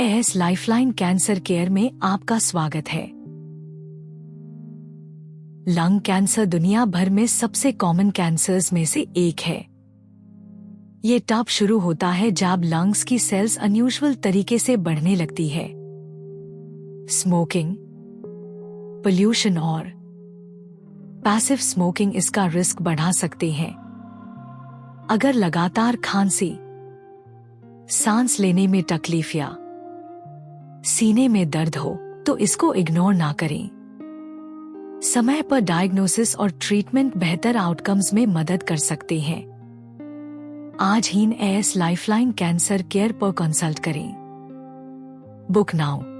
As lifeline cancer care में आपका स्वागत है। लंग कैंसर दुनिया भर में सबसे कॉमन कैंसर्स में से एक है। ये तब शुरू होता है जब लंग्स की सेल्स अनयूजुअल तरीके से बढ़ने लगती है। स्मोकिंग, पोल्यूशन और पैसिव स्मोकिंग इसका रिस्क बढ़ा सकते हैं। अगर लगातार खांसी, सांस लेने में तकलीफ या सीने में दर्द हो तो इसको इग्नोर ना करें। समय पर डायग्नोसिस और ट्रीटमेंट बेहतर आउटकम्स में मदद कर सकते हैं। आज ही एएस लाइफलाइन कैंसर केयर पर कंसल्ट करें। Book now.